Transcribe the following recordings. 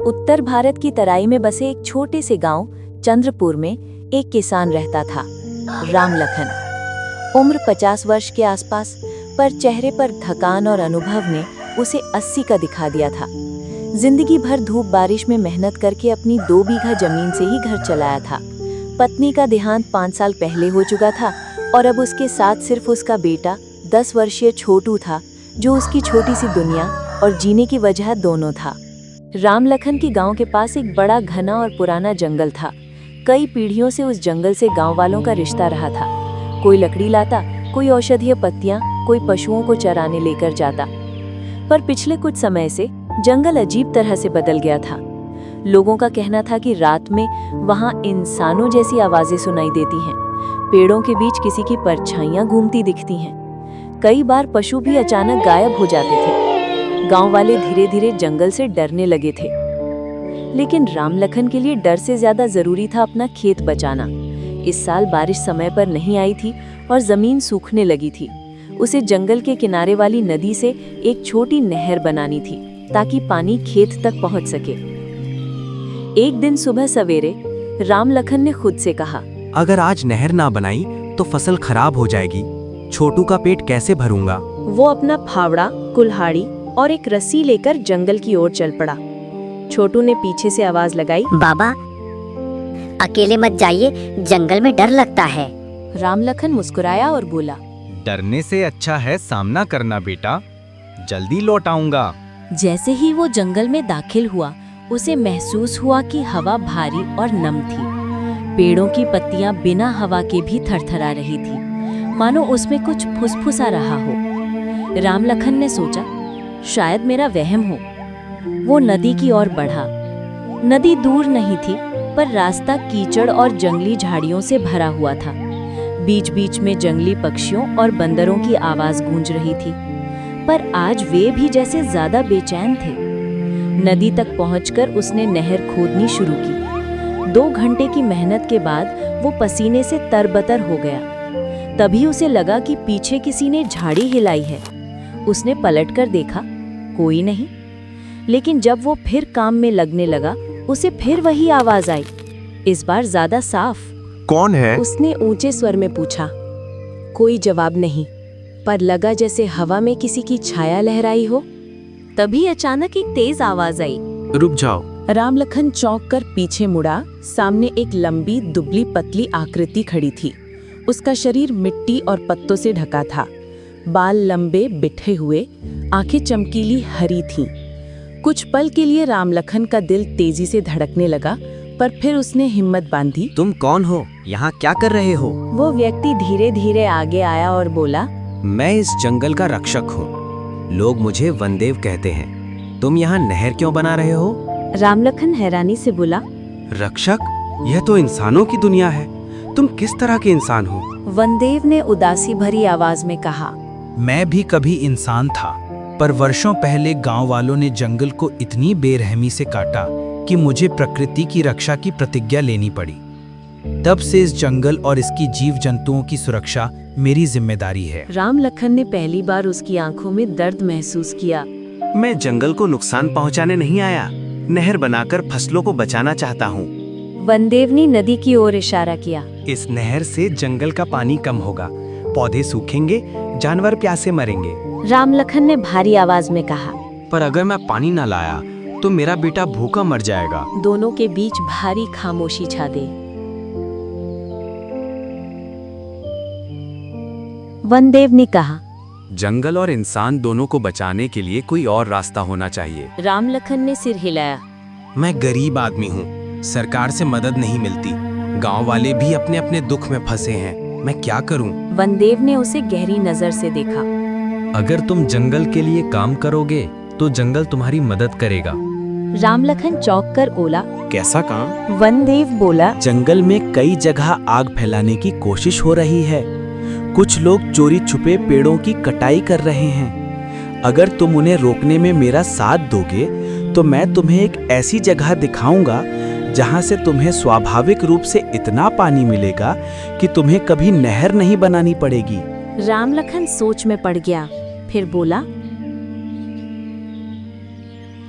उत्तर भारत की तराई में बसे एक छोटे से गांव चंद्रपुर में एक किसान रहता था, राम लखन। उम्र 50 वर्ष के आसपास, पर चेहरे पर थकान और अनुभव ने उसे 80 का दिखा दिया था। जिंदगी भर धूप बारिश में मेहनत करके अपनी 2 बीघा जमीन से ही घर चलाया था। पत्नी का देहांत 5 साल पहले हो चुका था और अब उसके साथ सिर्फ उसका बेटा 10 वर्षीय छोटू था, जो उसकी छोटी सी दुनिया और जीने की वजह दोनों था। राम लखन के गांव के पास एक बड़ा घना और पुराना जंगल था। कई पीढ़ियों से उस जंगल से गांव वालों का रिश्ता रहा था। कोई लकड़ी लाता, कोई औषधीय पत्तियां, कोई पशुओं को चराने लेकर जाता। पर पिछले कुछ समय से जंगल अजीब तरह से बदल गया था। लोगों का कहना था कि रात में वहां इंसानों जैसी आवाजें सुनाई देती हैं। पेड़ों के बीच किसी की परछाइयां घूमती दिखती हैं। कई बार पशु भी अचानक गायब हो जाते थे। गांव वाले धीरे धीरे जंगल से डरने लगे थे। लेकिन राम लखन के लिए डर से ज्यादा जरूरी था अपना खेत बचाना। इस साल बारिश समय पर नहीं आई थी और जमीन सूखने लगी थी। उसे जंगल के किनारे वाली नदी से एक छोटी नहर बनानी थी, ताकि पानी खेत तक पहुंच सके। एक दिन सुबह सवेरे राम लखन ने खुद से कहा, अगर आज नहर ना बनाई तो फसल खराब हो जाएगी। छोटू का पेट कैसे भरूंगा? वो अपना फावड़ा, कुल्हाड़ी और एक रस्सी लेकर जंगल की ओर चल पड़ा। छोटू ने पीछे से आवाज लगाई, बाबा, अकेले मत जाइए, जंगल में डर लगता है। राम लखन मुस्कुराया और बोला, डरने से अच्छा है सामना करना बेटा, जल्दी लौट आऊंगा। जैसे ही वो जंगल में दाखिल हुआ, उसे महसूस हुआ कि हवा भारी और नम थी। पेड़ों की पत्तियां बिना हवा के भी थरथरा रही थी, मानो उसमें कुछ फुसफुसा रहा हो। राम लखन ने सोचा, शायद मेरा वहम हो। वो नदी की ओर बढ़ा। नदी दूर नहीं थी, पर रास्ता कीचड़ और जंगली झाड़ियों से भरा हुआ था। बीच बीच में जंगली पक्षियों और बंदरों की आवाज गूंज रही थी, पर आज वे भी जैसे ज्यादा बेचैन थे। नदी तक पहुंचकर उसने नहर खोदनी शुरू की। 2 घंटे की मेहनत के बाद वो पसीने से तरबतर हो गया। तभी उसे लगा कि पीछे किसी ने झाड़ी हिलाई है। उसने पलटकर देखा, कोई नहीं। लेकिन जब वो फिर काम में लगने लगा, उसे फिर वही आवाज आई, इस बार ज्यादा साफ। कौन है? उसने ऊंचे स्वर में पूछा। कोई जवाब नहीं, पर लगा जैसे हवा में किसी की छाया लहराई हो। तभी अचानक एक तेज आवाज आई, रुक जाओ। राम लखन चौंक कर पीछे मुड़ा। सामने एक लंबी दुबली पतली आकृति खड़ी थी। उसका शरीर मिट्टी और पत्तों से ढका था। बाल लंबे बिठे हुए, आंखें चमकीली हरी थीं। कुछ पल के लिए राम लखन का दिल तेजी से धड़कने लगा, पर फिर उसने हिम्मत बांधी। तुम कौन हो? यहाँ क्या कर रहे हो? वो व्यक्ति धीरे धीरे आगे आया और बोला, मैं इस जंगल का रक्षक हूँ। लोग मुझे वनदेव कहते हैं। तुम यहाँ नहर क्यों बना रहे हो? राम लखन हैरानी से बोला, रक्षक? यह तो इंसानों की दुनिया है। तुम किस तरह के इंसान हो? वनदेव ने उदासी भरी आवाज में कहा, मैं भी कभी इंसान था, पर वर्षों पहले गांव वालों ने जंगल को इतनी बेरहमी से काटा कि मुझे प्रकृति की रक्षा की प्रतिज्ञा लेनी पड़ी। तब से इस जंगल और इसकी जीव जंतुओं की सुरक्षा मेरी जिम्मेदारी है। राम लखन ने पहली बार उसकी आंखों में दर्द महसूस किया। मैं जंगल को नुकसान पहुँचाने नहीं आया, नहर बनाकर फसलों को बचाना चाहता हूँ। वनदेव ने नदी की ओर इशारा किया। इस नहर से जंगल का पानी कम होगा, पौधे सूखेंगे, जानवर प्यासे मरेंगे। राम लखन ने भारी आवाज में कहा, पर अगर मैं पानी न लाया तो मेरा बेटा भूखा मर जाएगा। दोनों के बीच भारी खामोशी छा गई। वनदेव ने कहा, जंगल और इंसान दोनों को बचाने के लिए कोई और रास्ता होना चाहिए। राम लखन ने सिर हिलाया। मैं गरीब आदमी हूँ, सरकार से मदद नहीं मिलती। गांव वाले भी अपने अपने दुख में फंसे हैं, मैं क्या करूं? वनदेव ने उसे गहरी नजर से देखा। अगर तुम जंगल के लिए काम करोगे तो जंगल तुम्हारी मदद करेगा। राम लखन चौंक कर बोला, कैसा काम? वनदेव बोला, जंगल में कई जगह आग फैलाने की कोशिश हो रही है। कुछ लोग चोरी छुपे पेड़ों की कटाई कर रहे हैं। अगर तुम उन्हें रोकने में मेरा साथ दोगे तो मैं तुम्हें एक ऐसी जगह दिखाऊंगा जहां से तुम्हें स्वाभाविक रूप से इतना पानी मिलेगा कि तुम्हें कभी नहर नहीं बनानी पड़ेगी। राम लखन सोच में पड़ गया, फिर बोला,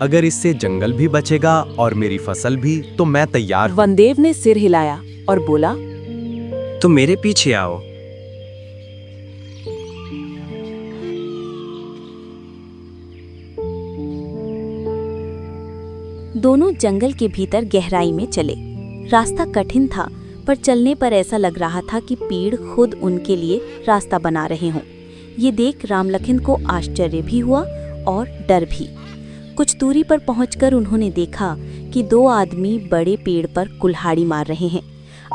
अगर इससे जंगल भी बचेगा और मेरी फसल भी, तो मैं तैयार हूँ। वनदेव ने सिर हिलाया और बोला, तो मेरे पीछे आओ। दोनों जंगल के भीतर गहराई में चले। रास्ता कठिन था, पर चलने पर ऐसा लग रहा था कि पेड़ खुद उनके लिए रास्ता बना रहे हों। ये देख रामलखन को आश्चर्य भी हुआ और डर भी। कुछ दूरी पर पहुंचकर उन्होंने देखा कि दो आदमी बड़े पेड़ पर कुल्हाड़ी मार रहे हैं।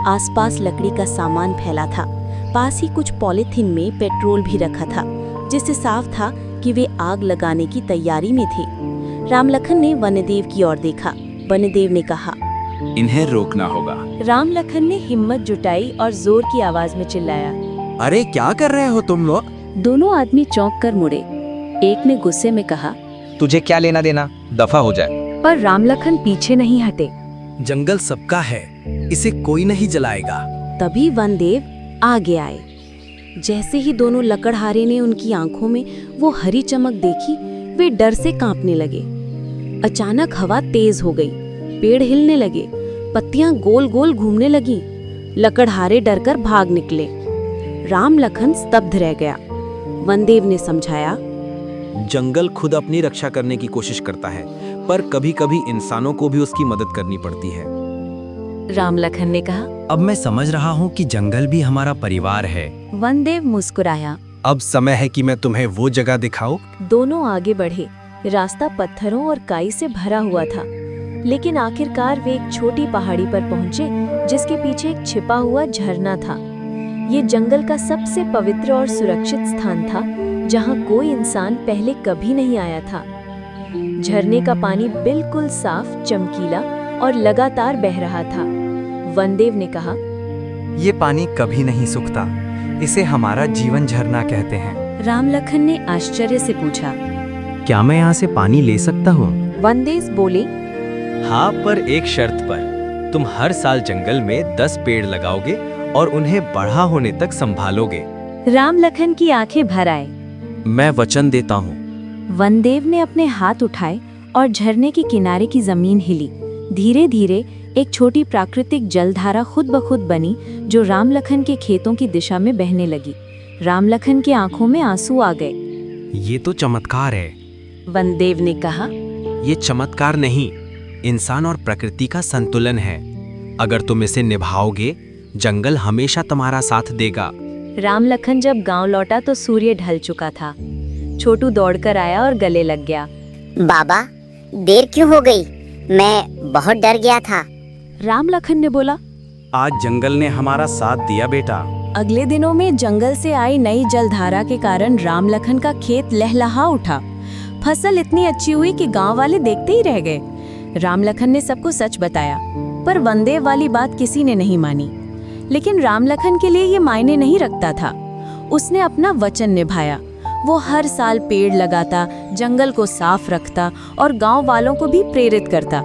आसपास लकड़ी का सामान फैला था। पास ही कुछ पॉलीथिन में पेट्रोल भी रखा था, जिससे साफ था कि वे आग लगाने की तैयारी में थे। रामलखन ने वनदेव की ओर देखा। वनदेव ने कहा, इन्हें रोकना होगा। रामलखन ने हिम्मत जुटाई और जोर की आवाज में चिल्लाया। अरे क्या कर रहे हो तुम लोग? दोनों आदमी चौंक कर मुड़े। एक ने गुस्से में कहा, तुझे क्या लेना देना, दफा हो जाए। पर रामलखन पीछे नहीं हटे। जंगल सबका है, इसे कोई नहीं जलाएगा। तभी वनदेव आगे आए। जैसे ही दोनों लकड़हारे ने उनकी आंखों में वो हरी चमक देखी, वे डर से कांपने लगे। अचानक हवा तेज हो गई, पेड़ हिलने लगे, पत्तियां गोल गोल घूमने लगी। लकड़हारे डरकर भाग निकले। रामलखन स्तब्ध रह गया। वनदेव ने समझाया, जंगल खुद अपनी रक्षा करने की कोशिश करता है, पर कभी-कभी इंसानों को भी उसकी मदद करनी पड़ती है। रामलखन ने कहा। अब मैं समझ रहा हूँ कि जंगल भी हमारा परिवार है। वनदेव मुस्कुराया। अब समय है कि मैं तुम्हें वो जगह दिखाऊं। दोनों आगे बढ़े। रास्ता पत्थरों और काई से भरा हुआ था, लेकिन आखिरकार वे एक छोटी पहाड़ी पर पहुंचे, जिसके पीछे एक छिपा हुआ झरना था। ये जंगल का सबसे पवित्र और सुरक्षित स्थान था, जहां कोई इंसान पहले कभी नहीं आया था। झरने का पानी बिल्कुल साफ, चमकीला और लगातार बह रहा था। वनदेव ने कहा, ये पानी कभी नहीं सूखता, इसे हमारा जीवन झरना कहते हैं। रामलखन ने आश्चर्य से पूछा, क्या मैं यहाँ से पानी ले सकता हूँ? वनदेव बोले, हाँ, पर एक शर्त पर। तुम हर साल जंगल में 10 पेड़ लगाओगे और उन्हें बड़ा होने तक संभालोगे। रामलखन की आंखें भर आए। मैं वचन देता हूँ। वनदेव ने अपने हाथ उठाए और झरने के किनारे की जमीन हिली। धीरे धीरे एक छोटी प्राकृतिक जलधारा खुद ब खुद बनी, जो रामलखन के खेतों की दिशा में बहने लगी। रामलखन की आंखों में आंसू आ गए। ये तो चमत्कार है। वनदेव ने कहा, ये चमत्कार नहीं, इंसान और प्रकृति का संतुलन है। अगर तुम इसे निभाओगे, जंगल हमेशा तुम्हारा साथ देगा। रामलखन जब गांव लौटा तो सूर्य ढल चुका था। छोटू दौड़कर आया और गले लग गया। बाबा, देर क्यों हो गई? मैं बहुत डर गया था। रामलखन ने बोला, आज जंगल ने हमारा साथ दिया बेटा। अगले दिनों में जंगल से आई नई जलधारा के कारण रामलखन का खेत लहलहा उठा। फसल इतनी अच्छी हुई कि गांव वाले देखते ही रह गए। रामलखन ने सबको सच बताया, पर वनदेव वाली बात किसी ने नहीं मानी। लेकिन रामलखन के लिए ये मायने नहीं रखता था। उसने अपना वचन निभाया। वो हर साल पेड़ लगाता, जंगल को साफ रखता और गांव वालों को भी प्रेरित करता।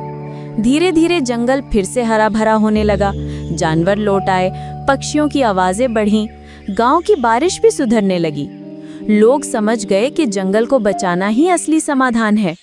धीरे धीरे जंगल फिर से हरा भरा होने लगा। जानवर लौट आए, पक्षियों की आवाजें बढ़ीं, गांव की बारिश भी सुधरने लगी। लोग समझ गए कि जंगल को बचाना ही असली समाधान है।